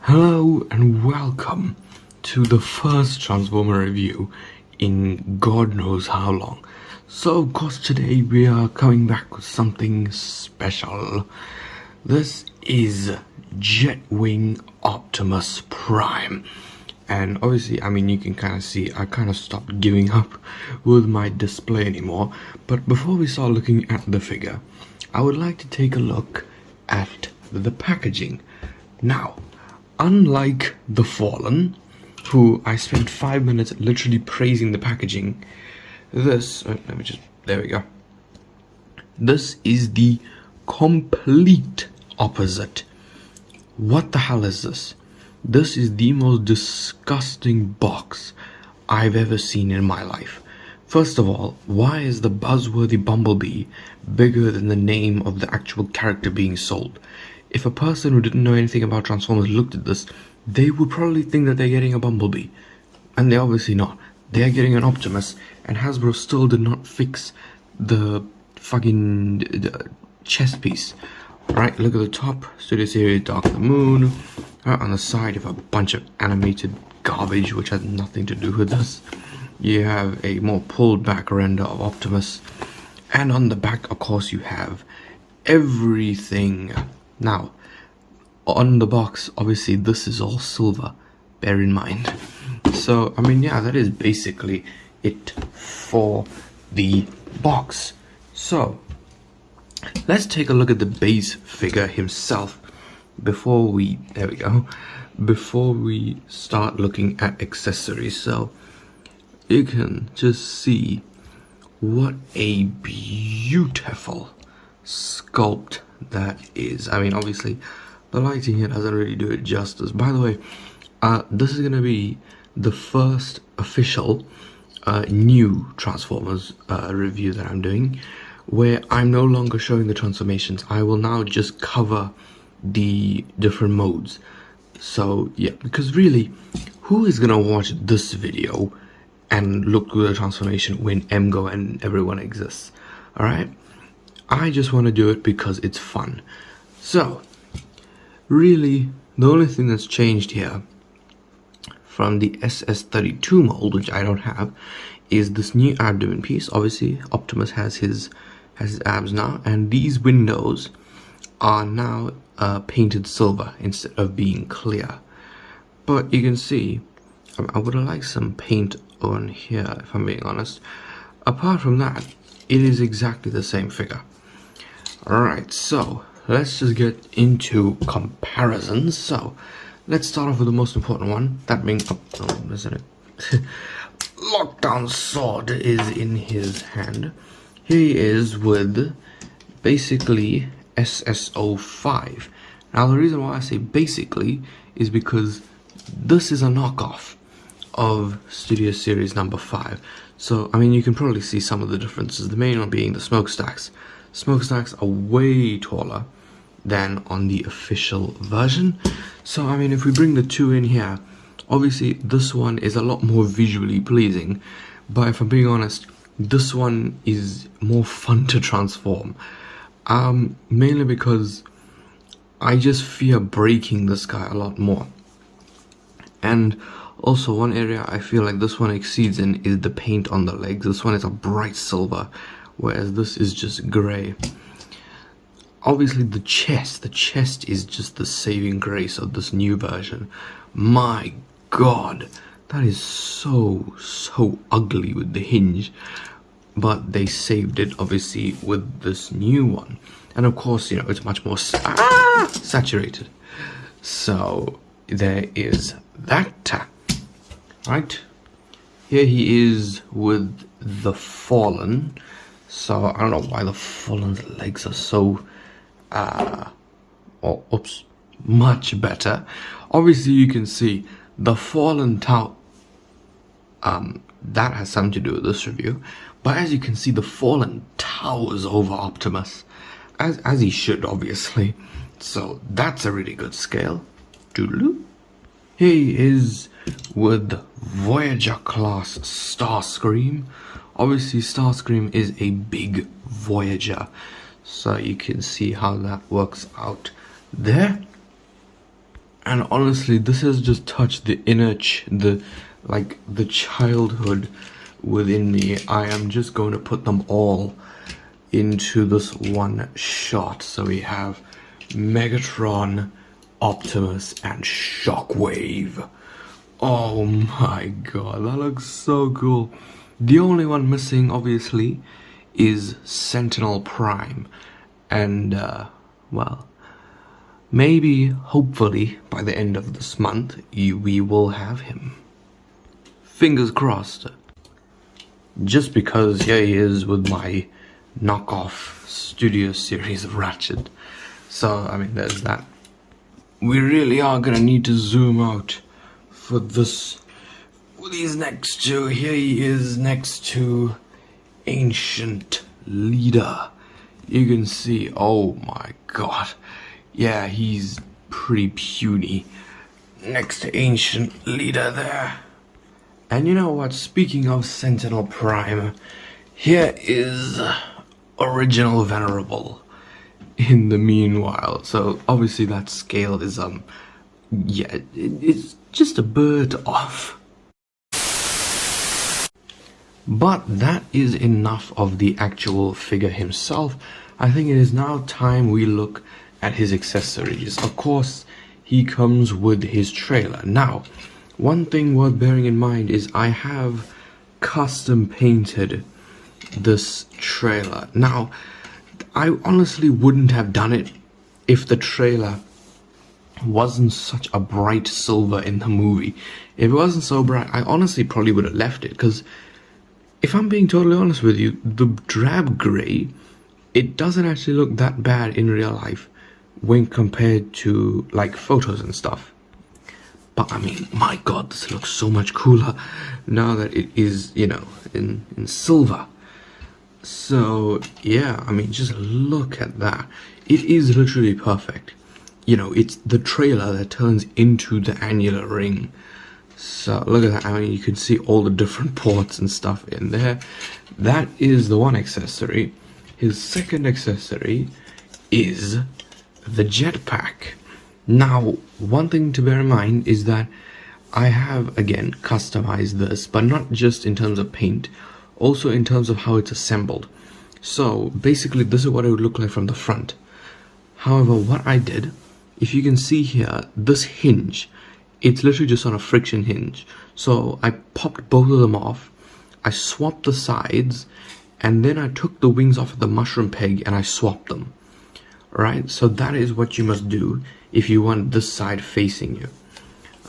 Hello and welcome to the first Transformer review in God knows how long. So of course today we are coming back with something special. This is JETWING Optimus Prime. And obviously, I mean, you can kind of see I kind of stopped giving up with my display anymore. But before we start looking at the figure, I would like to take a look at the packaging. Now, unlike the Fallen, who I spent 5 minutes literally praising the packaging, this, there we go. This is the complete opposite. What the hell is this? This is the most disgusting box I've ever seen in my life. First of all, why is the buzzworthy Bumblebee bigger than the name of the actual character being sold? If a person who didn't know anything about Transformers looked at this, they would probably think that they're getting a Bumblebee. And they're obviously not. They are getting an Optimus, and Hasbro still did not fix the fucking chest piece. Right, look at the top, Studio Series Dark of the Moon. Right on the side, you have a bunch of animated garbage which has nothing to do with this. You have a more pulled back render of Optimus. And on the back, of course, you have everything. Now, on the box, obviously, this is all silver, bear in mind. So, I mean, yeah, that is basically it for the box. So, let's take a look at the base figure himself before we, before we start looking at accessories. So, you can just see what a beautiful sculpt that is. I mean, obviously the lighting here doesn't really do it justice. By the way, this is gonna be the first official new Transformers review that I'm doing, where I'm no longer showing the transformations. I will now just cover the different modes. So yeah, because really, who is gonna watch this video and look through the transformation when MGO and everyone exists? Alright, I just want to do it because it's fun. So really, the only thing that's changed here from the SS32 mold, which I don't have, is this new abdomen piece. Obviously Optimus has his abs now, and these windows are now painted silver instead of being clear. But you can see I would have liked some paint on here, if I'm being honest. Apart from that, it is exactly the same figure. Alright, so let's just get into comparisons. So let's start off with the most important one, that being isn't it? Lockdown sword is in his hand. Here he is with basically SSO5. Now the reason why I say basically is because this is a knockoff of Studio Series number 5. So I mean, you can probably see some of the differences. The main one being the smokestacks. Smokestacks are way taller than on the official version. So I mean, if we bring the two in here, obviously this one is a lot more visually pleasing, but if I'm being honest, this one is more fun to transform, mainly because I just fear breaking this guy a lot more. And also, one area I feel like this one exceeds in is the paint on the legs. This one is a bright silver, whereas this is just grey. Obviously the chest is just the saving grace of this new version. My god, that is so ugly with the hinge, but they saved it obviously with this new one. And of course, you know, it's much more saturated. So there is that. Right, here he is with the Fallen. So I don't know why the Fallen's legs are so much better. Obviously you can see the Fallen that has something to do with this review, but as you can see, the Fallen towers over Optimus, as he should, obviously. So that's a really good scale. Doodaloo. Here he is with Voyager class Starscream. Obviously Starscream is a big Voyager, so you can see how that works out there. And honestly, this has just touched the inner the childhood within me. I am just going to put them all into this one shot. So we have Megatron, Optimus, and Shockwave. Oh my god, that looks so cool. The only one missing, obviously, is Sentinel Prime. And, well, maybe, hopefully, by the end of this month, we will have him. Fingers crossed. Just because here he is with my knockoff Studio Series of Ratchet. So, I mean, there's that. We really are gonna need to zoom out for this. Well, he's next to, here he is next to Ancient Leader. You can see, oh my god. Yeah, he's pretty puny next to Ancient Leader there. And you know what, speaking of Sentinel Prime, here is Original Venerable in the meanwhile. So obviously that scale is yeah, it's just a bit off. But that is enough of the actual figure himself. I think it is now time we look at his accessories. Of course, he comes with his trailer. Now, one thing worth bearing in mind is I have custom painted this trailer. Now, I honestly wouldn't have done it if the trailer wasn't such a bright silver in the movie. If it wasn't so bright, I honestly probably would have left it, because if I'm being totally honest with you, the drab grey, it doesn't actually look that bad in real life when compared to like photos and stuff. But I mean, my god, this looks so much cooler now that it is, you know, in silver. So yeah, I mean, just look at that. It is literally perfect. You know, it's the trailer that turns into the annular ring. So look at that. I mean, you can see all the different ports and stuff in there. That is the one accessory. His second accessory is the jetpack. Now, one thing to bear in mind is that I have, again, customized this, but not just in terms of paint, also in terms of how it's assembled. So basically, this is what it would look like from the front. However, what I did, if you can see here, this hinge, it's literally just on a friction hinge. So I popped both of them off, I swapped the sides, and then I took the wings off of the mushroom peg and I swapped them. Right, so that is what you must do if you want this side facing you.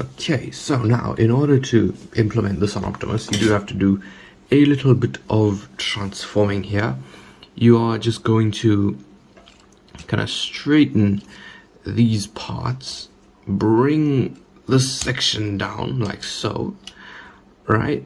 Okay, so now in order to implement this on Optimus, you do have to do a little bit of transforming here. You are just going to kind of straighten these parts, bring this section down like so, right?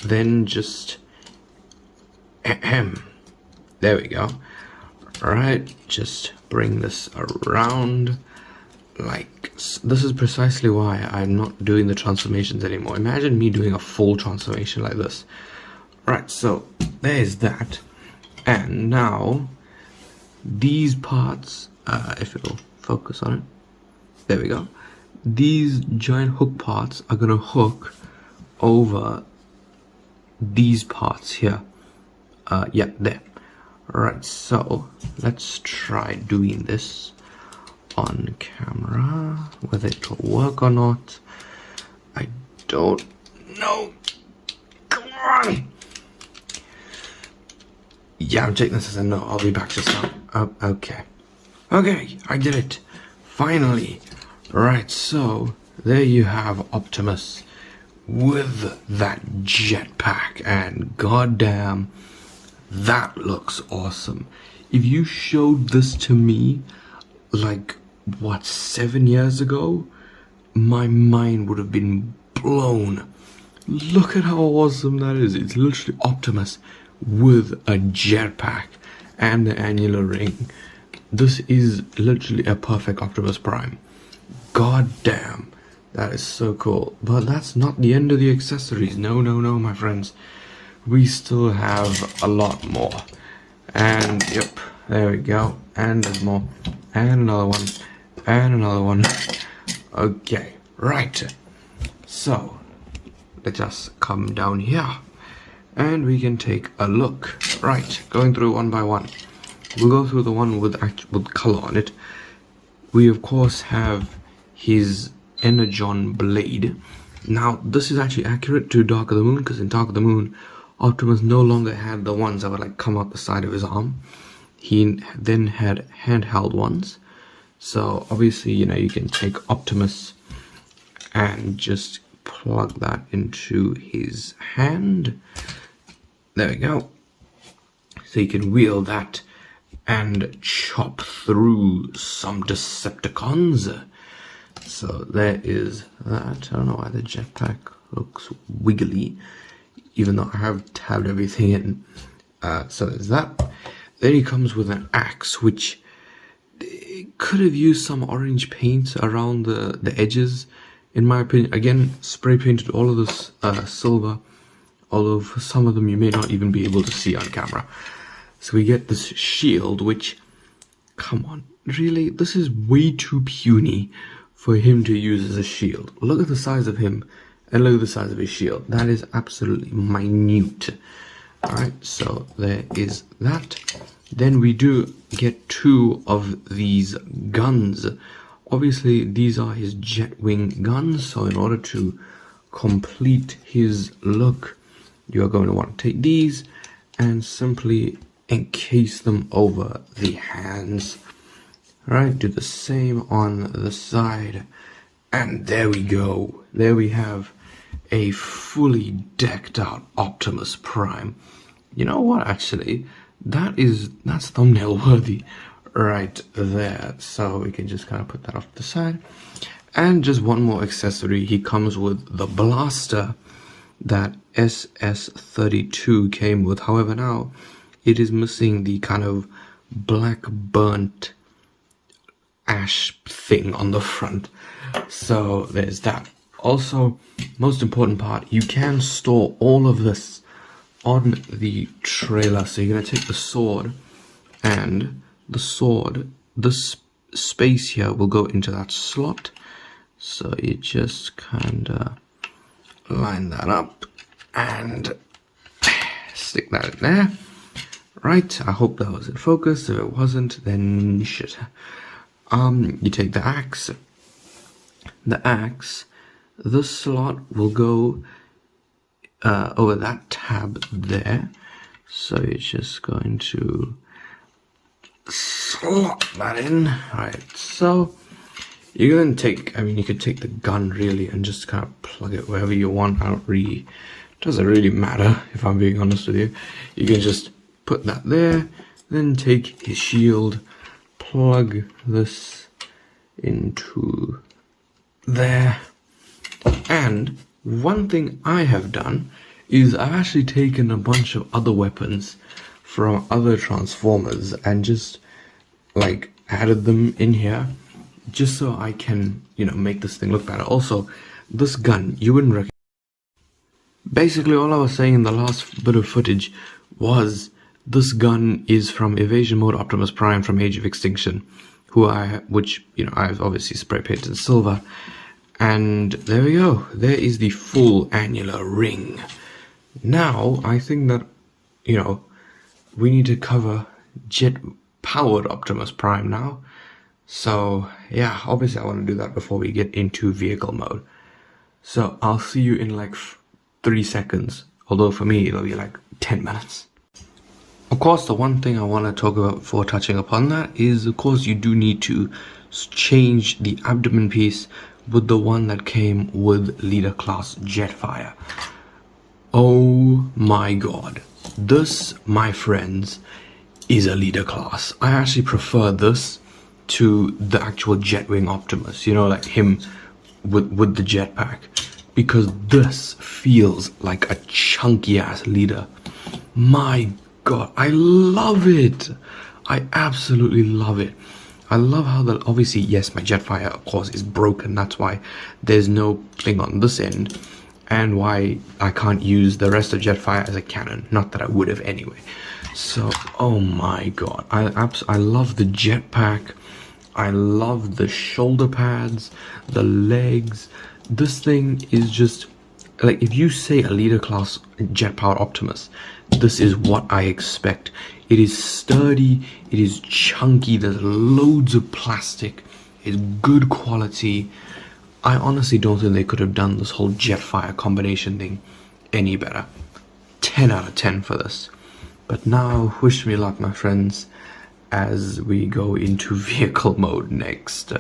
Then just there we go. Alright, just bring this around like this. Is precisely why I'm not doing the transformations anymore. Imagine me doing a full transformation like this. Right, so there's that. And now these parts, if it'll focus on it, there we go. These giant hook parts are gonna hook over these parts here. Yeah, there. Right, so let's try doing this on camera, whether it'll work or not. I don't know. Come on. Yeah, I'm taking this as a no. I'll be back just now. Okay. Okay, I did it. Finally. Right, so there you have Optimus with that jetpack, and goddamn, that looks awesome. If you showed this to me like what, 7 years ago, my mind would have been blown. Look at how awesome that is. It's literally Optimus with a jetpack and the annular ring. This is literally a perfect Optimus Prime. God damn, that is so cool. But that's not the end of the accessories. No, no, no, my friends. We still have a lot more. And yep, there we go. And there's more. And another one. And another one. Okay, right. So let's just come down here and we can take a look. Right, going through one by one. We'll go through the one with color on it. We of course have his Energon blade. Now this is actually accurate to Dark of the Moon, because in Dark of the Moon Optimus no longer had the ones that would like come out the side of his arm. He then had handheld ones. So obviously, you know, you can take Optimus and just plug that into his hand. There we go. So you can wield that and chop through some Decepticons. So there is that. I don't know why the jetpack looks wiggly, even though I have tabbed everything in. So there's that. Then he comes with an axe, which could have used some orange paint around the edges, in my opinion. Again, spray painted all of this silver, although for some of them you may not even be able to see on camera. So we get this shield, which, come on, really, this is way too puny for him to use as a shield. Look at the size of him and look at the size of his shield. That is absolutely minute. Alright, so there is that. Then we do get two of these guns. Obviously, these are his JETWING guns, so in order to complete his look, you are going to want to take these and simply encase them over the hands. Alright, do the same on the side. And there we go. There we have a fully decked out Optimus Prime. You know what, actually, that's thumbnail worthy right there. So we can just kind of put that off to the side. And just one more accessory, he comes with the blaster that SS32 came with. However, now it is missing the kind of black burnt ash thing on the front. So there's that. Also, most important part, you can store all of this on the trailer. So you're going to take the sword, and the sword, this space here will go into that slot. So you just kind of line that up and stick that in there. Right, I hope that was in focus. If it wasn't, then shit. You take the axe. The axe, the slot will go over that tab there. So you're just going to slot that in. Alright, so you're going to take, I mean, you could take the gun really and just kind of plug it wherever you want. Doesn't really matter, if I'm being honest with you. You can just put that there, then take his shield, plug this into there. And one thing I have done is I've actually taken a bunch of other weapons from other Transformers and just like added them in here just so I can, you know, make this thing look better. Also, this gun, you wouldn't recognize. Basically, all I was saying in the last bit of footage was this gun is from Evasion Mode Optimus Prime from Age of Extinction, which, you know, I've obviously spray painted in silver. And there we go. There is the full annular ring. Now, I think that, you know, we need to cover jet-powered Optimus Prime now. So, yeah, obviously I want to do that before we get into vehicle mode. So, I'll see you in like 3 seconds. Although for me, it'll be like 10 minutes. Of course, the one thing I want to talk about before touching upon that is, of course, you do need to change the abdomen piece with the one that came with Leader Class Jetfire. Oh my god. This, my friends, is a Leader Class. I actually prefer this to the actual Jetwing Optimus, you know, like him with the jetpack, because this feels like a chunky ass leader. My god, I love it. I absolutely love it. I love how that, obviously, yes, my Jetfire, of course, is broken. That's why there's no thing on this end, and why I can't use the rest of Jetfire as a cannon. Not that I would have anyway. So, oh my god, I love the jetpack. I love the shoulder pads, the legs. This thing is just like, if you say a leader class jet powered Optimus, this is what I expect. It is sturdy, it is chunky, there's loads of plastic, it's good quality. I honestly don't think they could have done this whole Jetfire combination thing any better. 10 out of 10 for this. But now, wish me luck, my friends, as we go into vehicle mode next.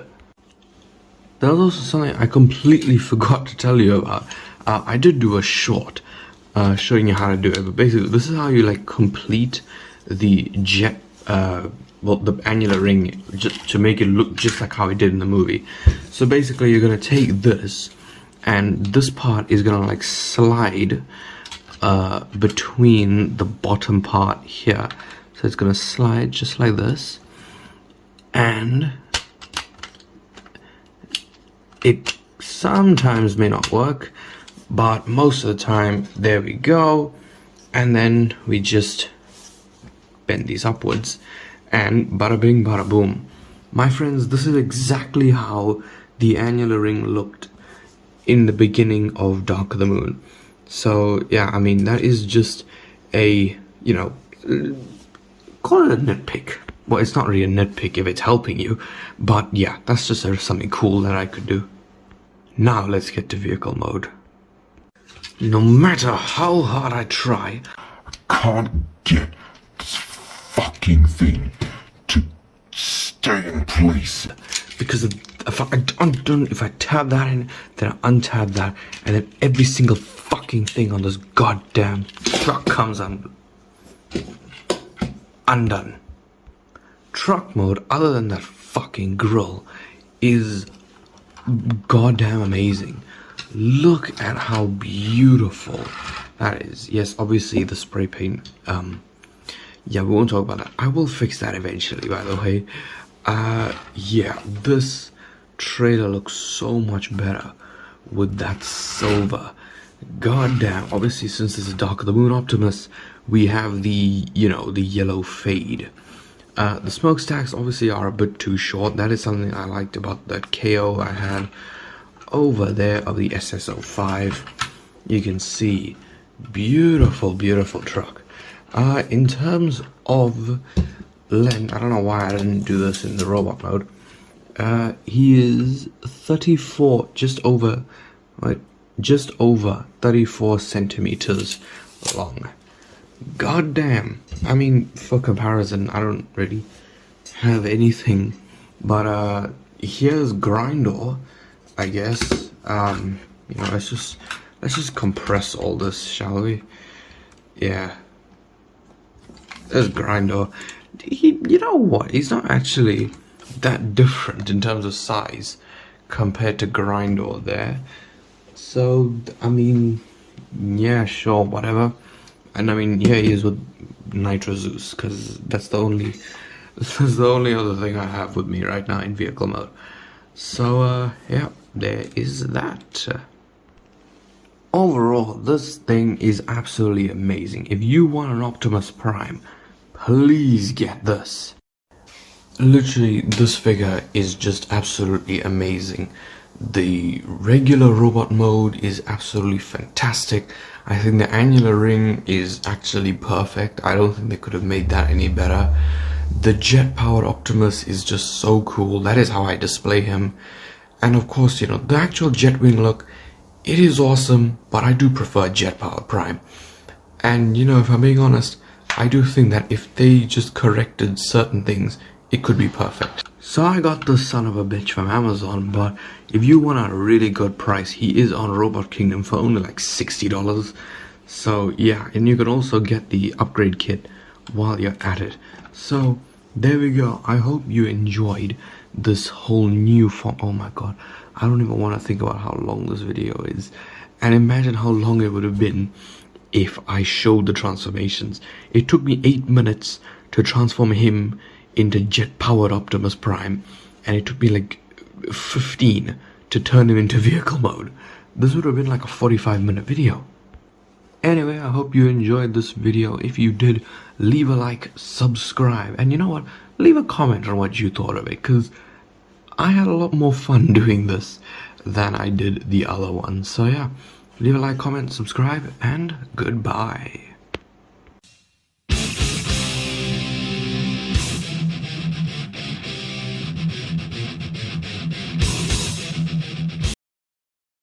There was also something I completely forgot to tell you about. I did do a short showing you how to do it, but basically this is how you like complete the jet, well, the annular ring, just to make it look just like how it did in the movie. So basically you're gonna take this, and this part is gonna like slide between the bottom part here. So it's gonna slide just like this, and it sometimes may not work, but most of the time, there we go. And then we just bend these upwards, and bada bing bada boom. My friends, this is exactly how the annular ring looked in the beginning of Dark of the Moon. So yeah, I mean, that is just a, you know, call it a nitpick. Well, it's not really a nitpick if it's helping you, but yeah, that's just something cool that I could do. Now let's get to vehicle mode. No matter how hard I try, I can't get this fucking thing to stay in place. Because if I tab that in, then I untab that, and then every single fucking thing on this goddamn truck comes undone. Truck mode, other than that fucking grill, is goddamn amazing. Look at how beautiful that is. Yes, obviously the spray paint, yeah, we won't talk about that. I will fix that eventually, by the way. Yeah, this trailer looks so much better with that silver. Goddamn, obviously since this is Dark of the Moon Optimus, we have the, you know, the yellow fade. The smokestacks obviously are a bit too short. That is something I liked about that KO I had over there of the SSO5. You can see, beautiful, beautiful truck. In terms of length, I don't know why I didn't do this in the robot mode. He is 34, just over 34 centimeters long. God damn. I mean, for comparison, I don't really have anything, but here's Grindor, I guess. You know, let's just compress all this, shall we? Yeah. There's Grindor. You know what? He's not actually that different in terms of size compared to Grindor there. So, I mean, yeah, sure, whatever. And I mean, here he is with Nitro Zeus, because that's the only other thing I have with me right now in vehicle mode. So, yeah, there is that. Overall, this thing is absolutely amazing. If you want an Optimus Prime, please get this. Literally, this figure is just absolutely amazing. The regular robot mode is absolutely fantastic. I think the annular ring is actually perfect. I don't think they could have made that any better. The jet powered Optimus is just so cool. That is how I display him. And of course, you know, the actual Jetwing look, it is awesome, but I do prefer jet powered Prime. And you know, if I'm being honest, I do think that if they just corrected certain things, it could be perfect. So I got this son of a bitch from Amazon, but if you want a really good price, he is on Robot Kingdom for only like $60. So yeah, and you can also get the upgrade kit while you're at it. So there we go. I hope you enjoyed this whole new form. Oh my god, I don't even want to think about how long this video is. And imagine how long it would have been if I showed the transformations. It took me 8 minutes to transform him into jet-powered Optimus Prime, and it took me like 15 to turn him into vehicle mode. This would have been like a 45-minute video. Anyway, I hope you enjoyed this video. If you did, leave a like, subscribe, and you know what? Leave a comment on what you thought of it, because I had a lot more fun doing this than I did the other one. So yeah, leave a like, comment, subscribe, and goodbye.